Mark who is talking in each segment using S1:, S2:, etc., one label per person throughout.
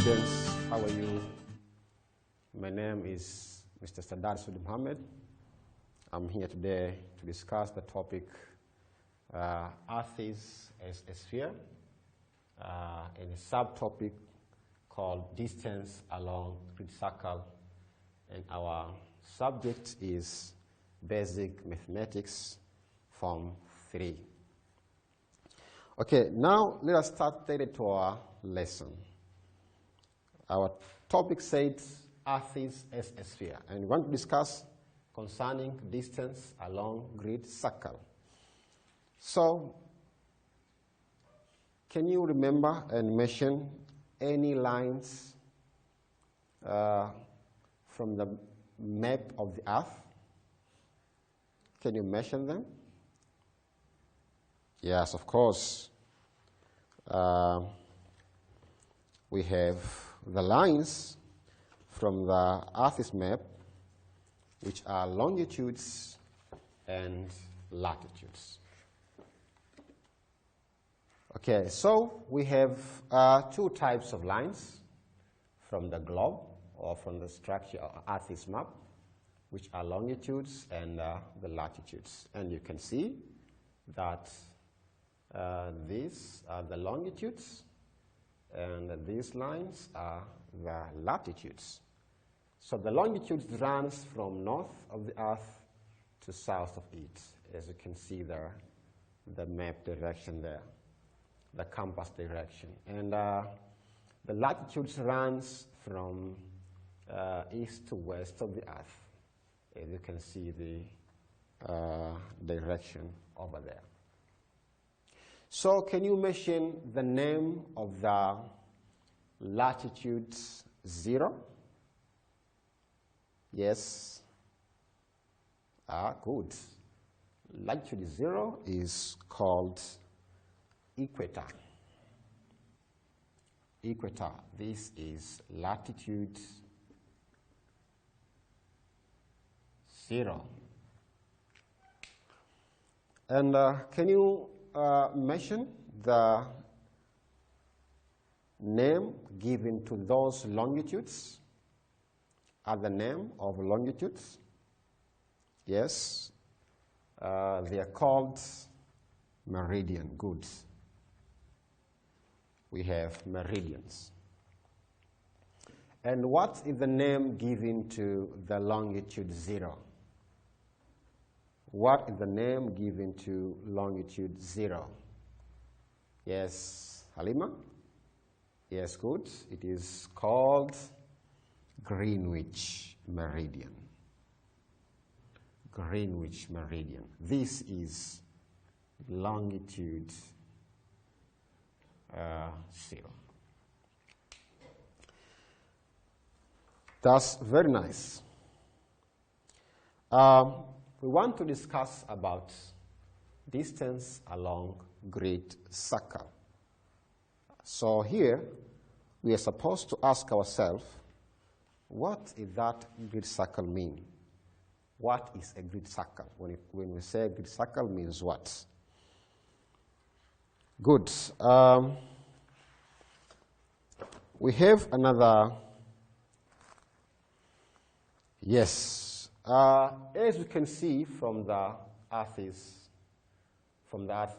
S1: students, how are you? My name is Mr. Sadar Sudi Mohammed. I'm here today to discuss the topic Earth is as a sphere and a subtopic called distance along grid circle, and our subject is basic mathematics form 3. Okay, now let us start straight to our lesson. Our topic says Earth is as a sphere, and we want to discuss concerning distance along grid circle. So, can you remember and mention any lines from the map of the Earth? Can you mention them? Yes, of course. We have the lines from the Earth's map, which are longitudes and latitudes. Okay, so we have two types of lines from the globe or from the structure of Earth's map, which are longitudes and the latitudes. And you can see that these are the longitudes and these lines are the latitudes. So the longitudes runs from north of the Earth to south of it, as you can see there, the map direction there, the compass direction. And the latitudes runs from east to west of the Earth, as you can see the direction over there. So can you mention the name of the latitude 0? Yes. Good. Latitude 0 is called equator. Equator. This is latitude 0. And can you mention the name given to those longitudes? Other name of longitudes? Yes. They are called meridian. Good. We have meridians. And what is the name given to the longitude 0? What is the name given to longitude 0? Yes, Halima? Yes, good. It is called Greenwich meridian. Greenwich meridian. This is longitude 0. That's very nice. We want to discuss about distance along grid circle. So here, we are supposed to ask ourselves, what does that grid circle mean? What is a grid circle? When we say grid circle means what? Good. We have another, yes. As you can see from the Earth's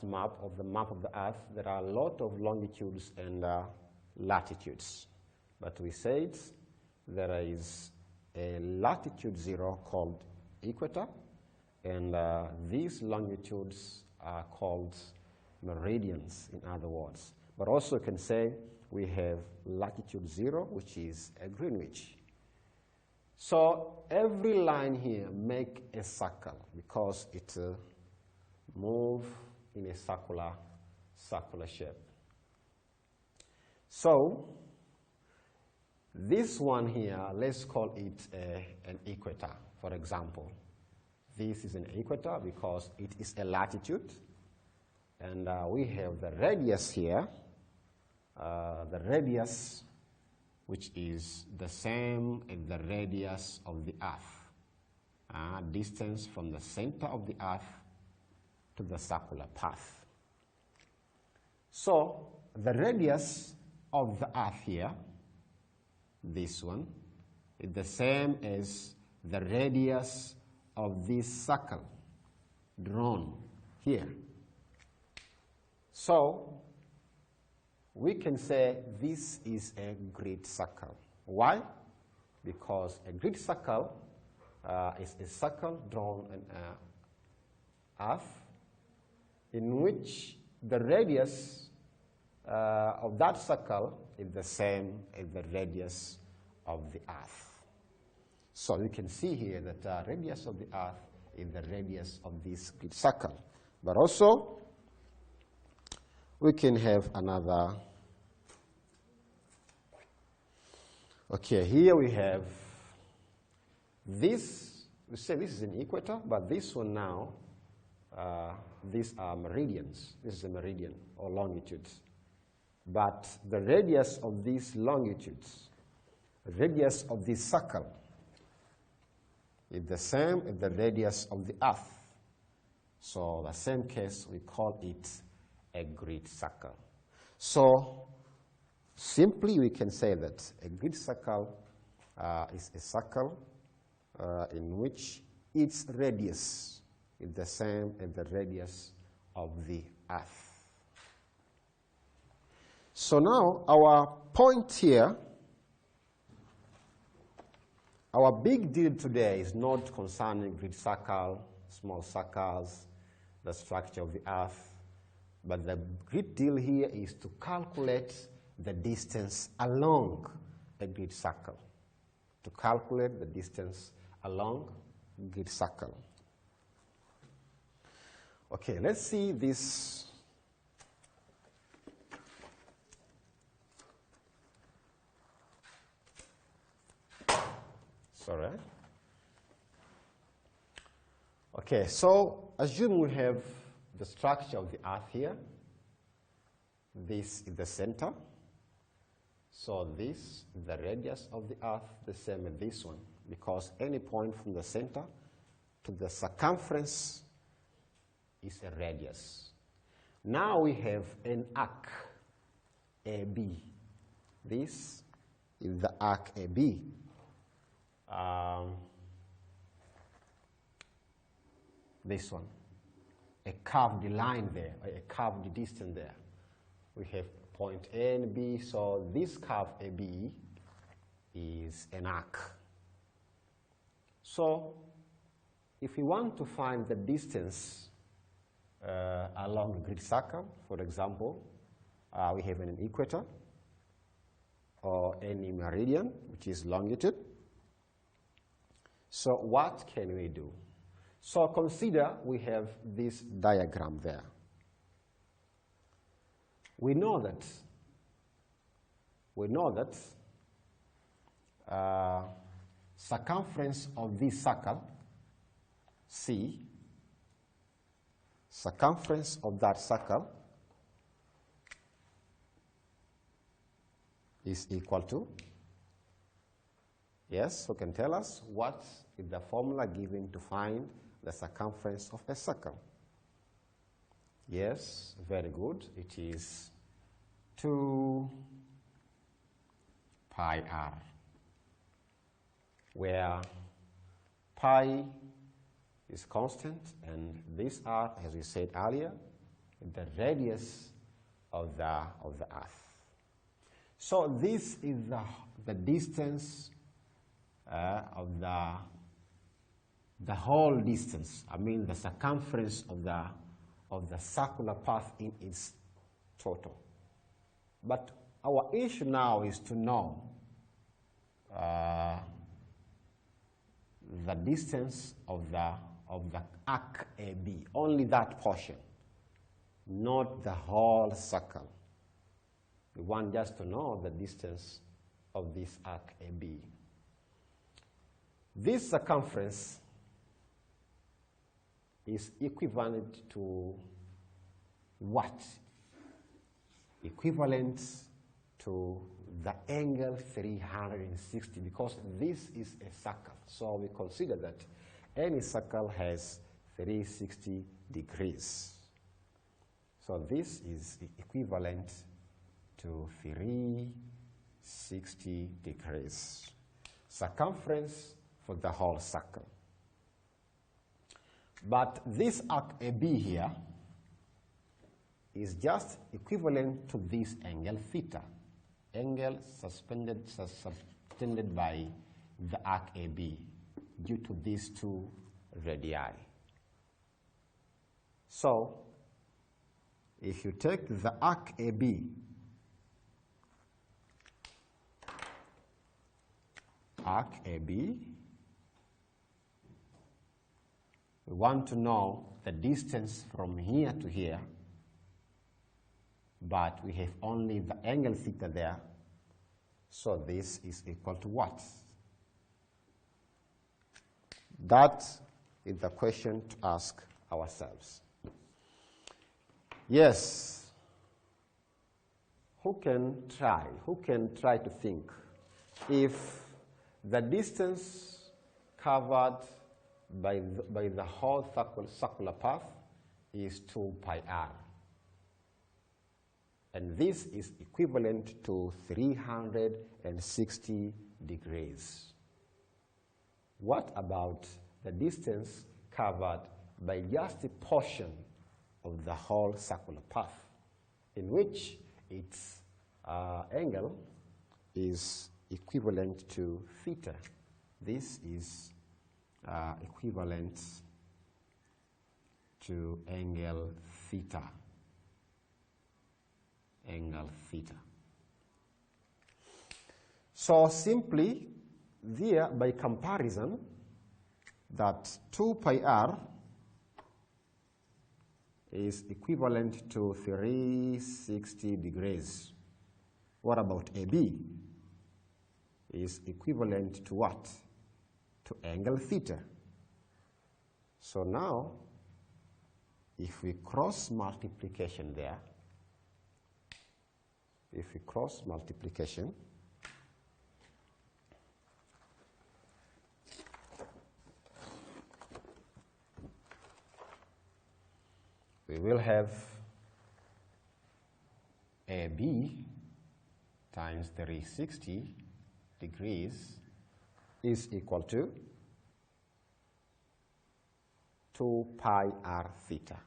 S1: map, of the map of the Earth, there are a lot of longitudes and latitudes. But we said there is a latitude 0 called equator, and these longitudes are called meridians, in other words. But also you can say we have latitude 0, which is a Greenwich. So every line here make a circle because it move in a circular shape. So this one here, let's call it an equator, for example. This is an equator because it is a latitude. And we have the radius here, the radius which is the same as the radius of the Earth, distance from the center of the Earth to the circular path. So the radius of the Earth here this one is the same as the radius of this circle drawn here. So we can say this is a grid circle. Why? Because a grid circle is a circle drawn on Earth in which the radius of that circle is the same as the radius of the Earth. So you can see here that the radius of the Earth is the radius of this grid circle. But also, we can have another. Okay, here we have this. We say this is an equator, but this one now, these are meridians. This is a meridian or longitudes. But the radius of these longitudes, radius of this circle, is the same as the radius of the Earth. So the same case, we call it a grid circle. So simply we can say that a grid circle is a circle in which its radius is the same as the radius of the Earth. So now our point here, our big deal today is not concerning grid circle, small circles, the structure of the Earth, but the great deal here is to calculate the distance along a grid circle. To calculate the distance along a grid circle. Okay, let's see this. Sorry. Okay, so assume we have the structure of the Earth here. This is the center. So this is the radius of the Earth, the same as this one, because any point from the center to the circumference is a radius. Now we have an arc, AB. This is the arc AB. This one, a curved line there, a curved distance there. We have point A and B, so this curve AB is an arc. So if we want to find the distance along a grid circle, for example, we have an equator or any meridian, which is longitude. So what can we do? So consider we have this diagram there. We know that circumference of this circle, C, circumference of that circle is equal to, yes, who can tell us what is the formula given to find the circumference of a circle? Yes, very good. It is 2 pi r, where pi is constant, and this r, as we said earlier, is the radius of the Earth. So this is the distance of the whole distance. I mean the circumference of the circular path in its total. But our issue now is to know the distance of the arc AB, only that portion, not the whole circle. We want just to know the distance of this arc AB. This circumference is equivalent to what? Equivalent to the angle 360, because this is a circle. So we consider that any circle has 360 degrees. So this is equivalent to 360 60 degrees. Circumference for the whole circle. But this arc AB here is just equivalent to this angle theta, angle suspended by the arc AB due to these two radii. So, if you take the arc AB we want to know the distance from here to here, but we have only the angle theta there, so this is equal to what? That is the question to ask ourselves. Yes, who can try to think if the distance covered by the whole circular path is 2 pi r, and this is equivalent to 360 degrees. What about the distance covered by just a portion of the whole circular path, in which its angle is equivalent to theta? This is equivalent to angle theta. So simply, there by comparison, that 2 pi r is equivalent to 360 degrees. What about AB? Is equivalent to what? To angle theta. So now, if we cross multiplication there, we will have AB times 360 degrees is equal to 2 pi r theta.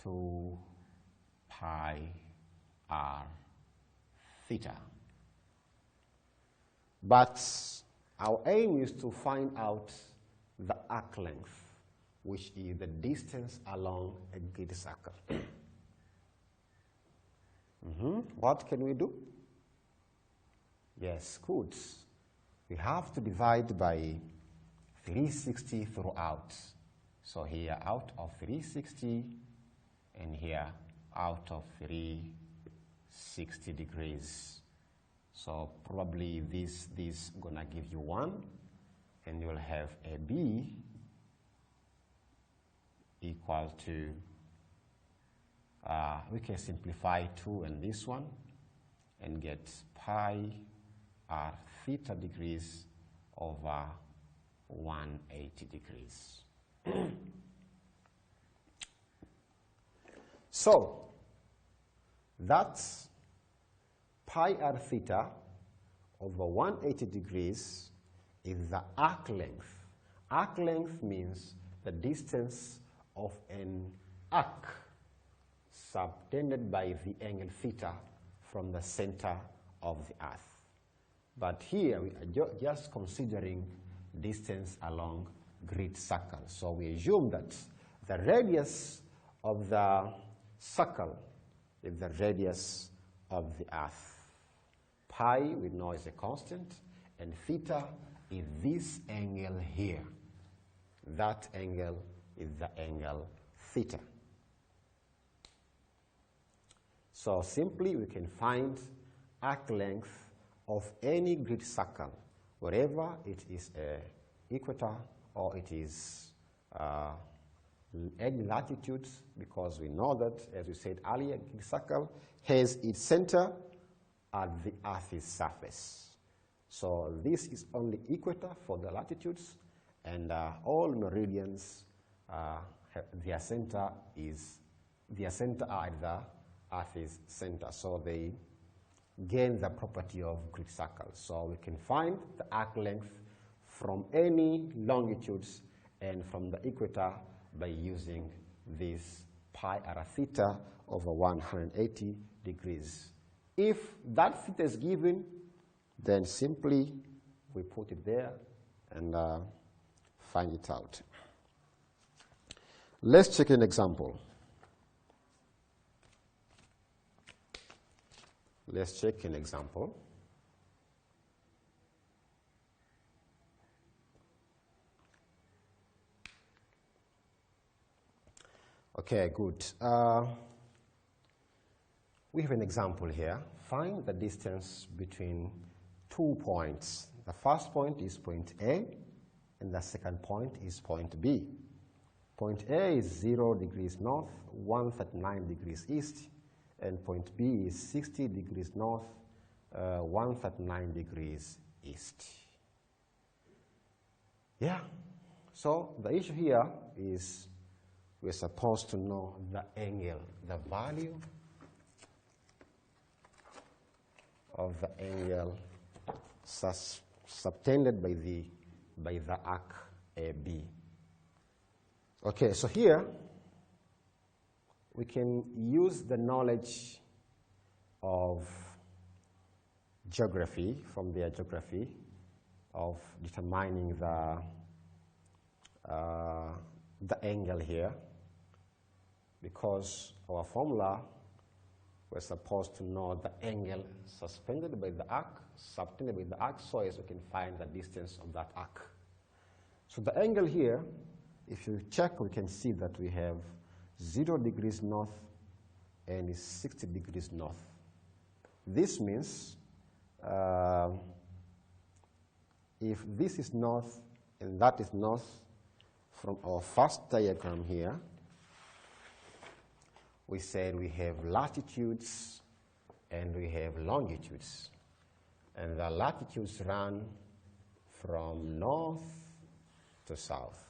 S1: 2 pi r theta. But our aim is to find out the arc length, which is the distance along a grid circle. What can we do? Yes, good. We have to divide by 360 throughout. So here out of 360, and here out of 360 degrees. So probably this gonna give you 1, and you'll have AB equal to, we can simplify 2 and this one, and get pi r theta degrees over 180 degrees. So that's pi r theta over 180 degrees is the arc length. Arc length means the distance of an arc subtended by the angle theta from the center of the earth. But here we are just considering distance along grid circles. So we assume that the radius of the circle is the radius of the earth. Pi we know is a constant, and theta is this angle here. That angle is the angle theta. So simply we can find arc length of any grid circle, wherever it is a equator or it is any latitudes, because we know that, as we said earlier, a grid circle has its center at the Earth's surface. So this is only equator for the latitudes, and all meridians, their center are at the Earth's center. So they gain the property of grid circles. So we can find the arc length from any longitudes and from the equator by using this pi r theta over 180 degrees. If that theta is given, then simply we put it there and find it out. Let's check an example. Let's check an example. Okay, good. We have an example here. Find the distance between 2 points. The first point is point A, and the second point is point B. Point A is 0 degrees north, 139 degrees east, and point B is 60 degrees north, 139 degrees east. Yeah, so the issue here is we're supposed to know the angle, the value of the angle subtended by the arc AB. Okay, so here we can use the knowledge of geography, from their geography, of determining the angle here, because our formula, we're supposed to know the angle suspended by the arc, subtended by the arc, so as we can find the distance of that arc. So the angle here, if you check, we can see that we have 0 degrees north and 60 degrees north. This means if this is north and that is north, from our first diagram here, we said we have latitudes and we have longitudes. And the latitudes run from north to south.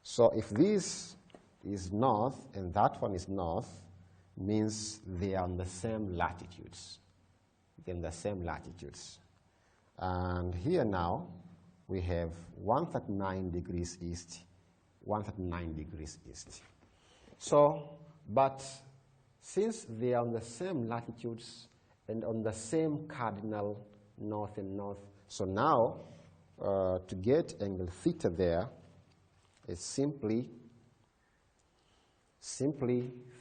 S1: So if this is north and that one is north, means they are on the same latitudes. They're in the same latitudes. And here now, we have 139 degrees east, 139 degrees east. So, but since they are on the same latitudes and on the same cardinal north and north, so now to get angle theta there, it's simply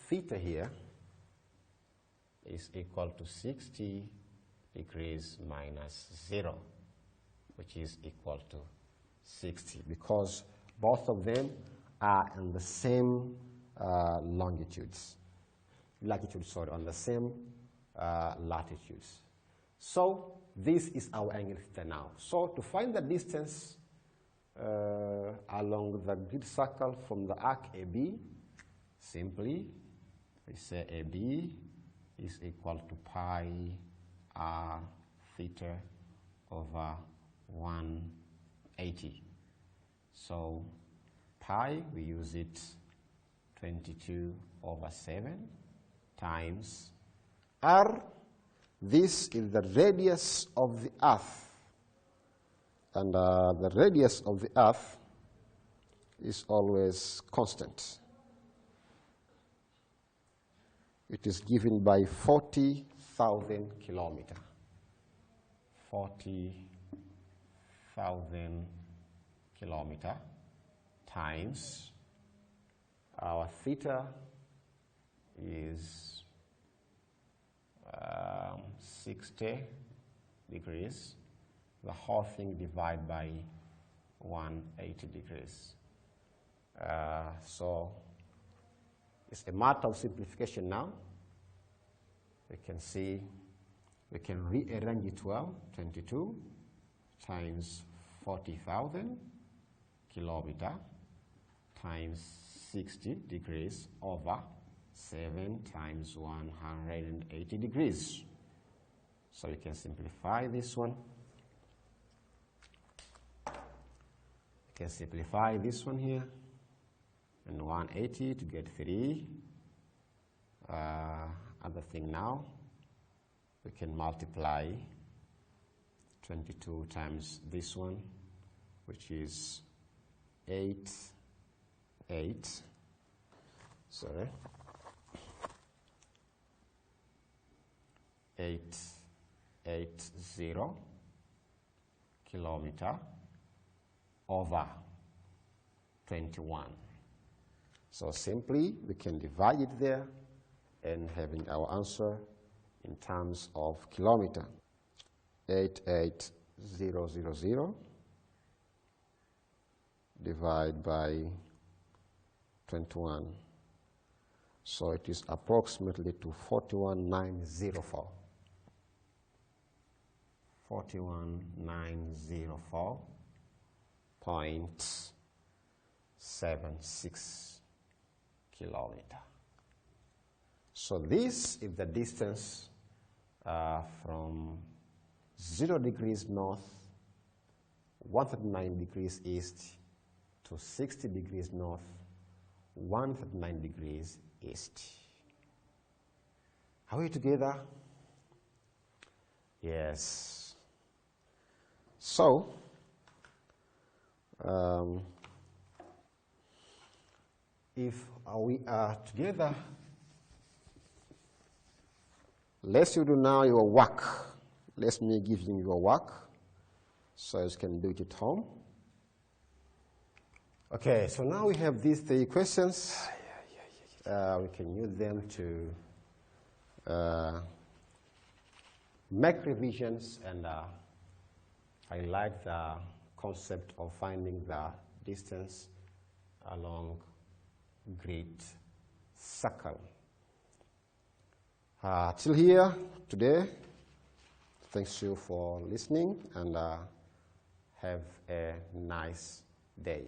S1: theta here is equal to 60 degrees minus 0, which is equal to 60, because both of them are in the same latitudes, on the same latitudes. So this is our angle theta now. So to find the distance along the grid circle from the arc AB, simply we say AB is equal to pi r theta over 180. So pi, we use it 22/7 times r. This is the radius of the earth, and the radius of the earth is always constant. It is given by 40,000 kilometers. 40,000 kilometers times our theta is 60 degrees. The whole thing divided by 180 degrees. So it's a matter of simplification now. We can see, we can rearrange it well. 22 times 40,000 kilometers times 60 degrees over 7 times 180 degrees. So we can simplify this one. We can simplify this one here. And 180 to get 3. Other thing now, we can multiply 22 times this one, which is 8, 8 0 kilometer over 21. So simply we can divide it there and having our answer in terms of kilometer. 88000 divided by 21. So it is approximately to 41904. 41904.76 kilometer. So this is the distance from 0 degrees north, 139 degrees east, to 60 degrees north, 139 degrees east. Are we together? Yes. So, if we are together, let's you do now your work. Let me give you your work so you can do it at home. Okay, so now we have these 3 questions. We can use them to make revisions and highlight the concept of finding the distance along great circle. Till here today, thanks you for listening and have a nice day.